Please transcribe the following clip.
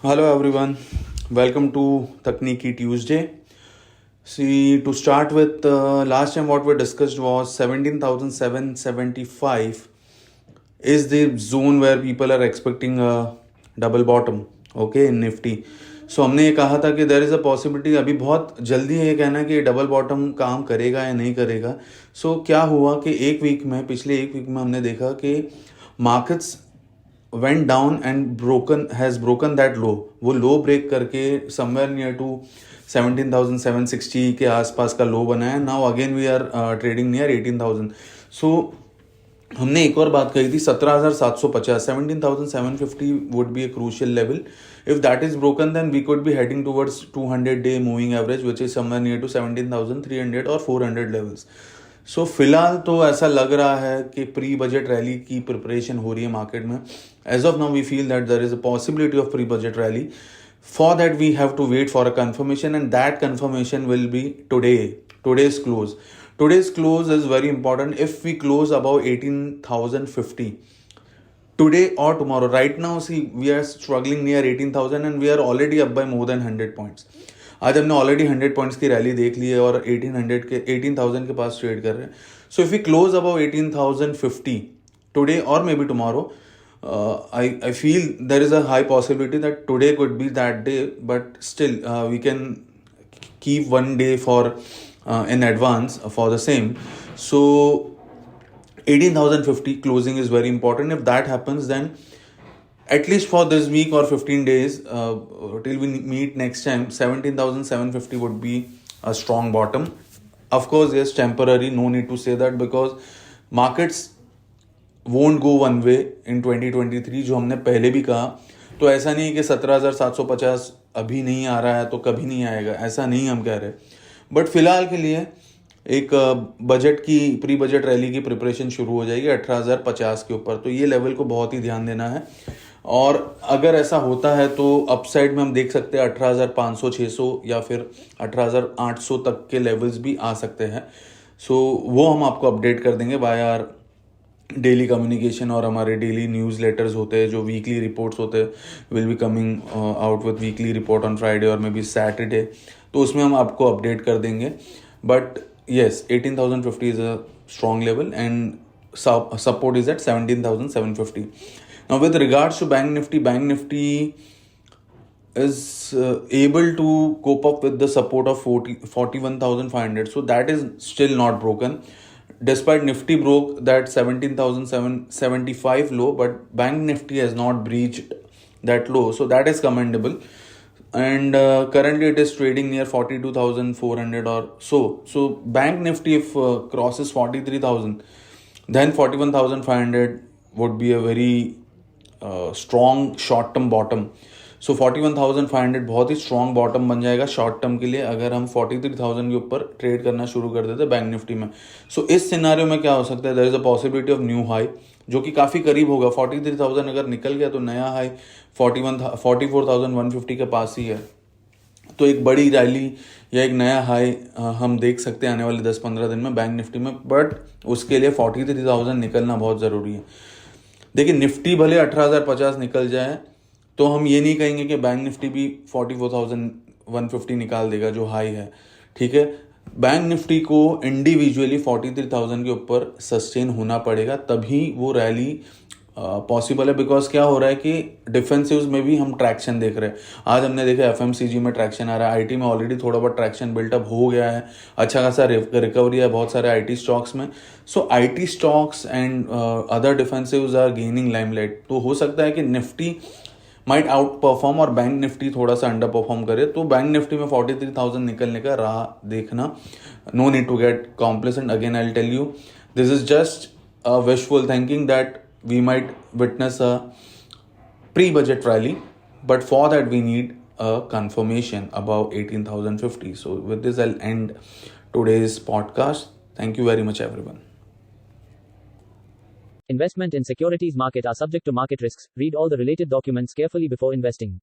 Hello everyone, welcome to Takniki Tuesday. See, to start with, last time what we discussed was 17,775 is the zone where people are expecting a double bottom, okay, in Nifty. So हमने ये कहा था कि there is a possibility, अभी बहुत जल्दी है ये कहना कि डबल बॉटम काम करेगा या नहीं करेगा. सो क्या हुआ कि पिछले एक वीक में हमने देखा कि markets went down and has broken that low. वो लो ब्रेक करके somewhere near to 17,760 के आसपास का लो बना है. Now again we are trading near 18,000. So हमने एक और बात कही थी 17,750, 17,750 would be a crucial level. If that is broken, then we could be heading towards 200-day moving average, which is somewhere near to 17,300 or 400 levels. सो फिलहाल तो ऐसा लग रहा है कि प्री बजट रैली की प्रिपरेशन हो रही है मार्केट में. As of now we feel that there is a possibility of pre budget rally. For that we have to wait for a confirmation, and that confirmation will be today's close. Today's close is very important. If we close above 18,050 today or tomorrow, right now see we are struggling near 18,000 and we are already up by more than 100 points. आज हमने already 100 points की rally देख ली है और 18,000 के पास trade कर रहे हैं. So if we close about 18,050 today और maybe tomorrow, I feel there is a high possibility that today could be that day, but still we can keep one day for in advance for the same. So 18,050 closing is very important. If that happens, then at least for this week or 15 days till we meet next time, 17,750 would be a strong bottom. Of course, yes, temporary, no need to say that, because markets won't go one way in 2023, जो हमने पहले भी कहा. तो ऐसा नहीं है कि 17,750 अभी नहीं आ रहा है तो कभी नहीं आएगा, ऐसा नहीं हम कह रहे. बट फिलहाल के लिए एक बजट की प्री बजट रैली की प्रिपरेशन शुरू हो जाएगी 18,050 के ऊपर. तो ये लेवल को बहुत ही ध्यान देना है. और अगर ऐसा होता है तो अपसाइड में हम देख सकते हैं 18,500, 600 या फिर 18,800 तक के लेवल्स भी आ सकते हैं. सो वो हम आपको अपडेट कर देंगे बाय आर डेली कम्युनिकेशन, और हमारे डेली न्यूज़ लेटर्स होते हैं जो वीकली रिपोर्ट्स होते हैं. Will be coming out with weekly report on Friday और मे बी सैटरडे. तो उसमें हम आपको अपडेट कर देंगे. But yes, 18,050 is a strong level and support is at 17,750. Now with regards to Bank Nifty is able to cope up with the support of 41,500. So that is still not broken. Despite Nifty broke that 17,775 low, but Bank Nifty has not breached that low. So that is commendable. And currently it is trading near 42,400 or so. So Bank Nifty, if crosses 43,000, then 41,500 would be a very strong short term bottom. So 41,500 बहुत ही strong bottom बन जाएगा short term के लिए अगर हम 43,000 के ऊपर trade करना शुरू कर देते बैंक निफ्टी में. सो इस सिनारियो में क्या हो सकता है, there is a possibility of new high जो कि काफ़ी करीब होगा. 43,000 अगर निकल गया तो नया हाई 44,150 के पास ही है. तो एक बड़ी रैली या एक नया हाई हम देख सकते हैं आने वाले 10-15 दिन में बैंक निफ्टी में. बट उसके लिए 43,000 निकलना बहुत ज़रूरी है. देखिए, निफ्टी भले 18,050 निकल जाए तो हम ये नहीं कहेंगे कि बैंक निफ्टी भी 44,150 निकाल देगा जो हाई है. ठीक है, बैंक निफ्टी को इंडिविजुअली 43,000 के ऊपर सस्टेन होना पड़ेगा, तभी वो रैली पॉसिबल है. बिकॉज क्या हो रहा है कि डिफेंसिव्स में भी हम ट्रैक्शन देख रहे हैं. आज हमने देखा एफएमसीजी में ट्रैक्शन आ रहा है, आईटी में ऑलरेडी थोड़ा बहुत ट्रैक्शन बिल्टअप हो गया है, अच्छा खासा रिकवरी है बहुत सारे आईटी स्टॉक्स में. So IT stocks and other defensives are gaining limelight. तो हो सकता है कि निफ्टी माइट आउट परफॉर्म और बैंक निफ्टी थोड़ा सा अंडर परफॉर्म करे. तो बैंक निफ्टी में 43,000 निकलने का राह देखना. No need to get complacent. Again I will tell you, this is just a wishful thinking that we might witness a pre-budget rally, but for that we need a confirmation above 18,050. So with this I'll end today's podcast. Thank you very much everyone. Investment in securities market are subject to market risks. Read all the related documents carefully before investing.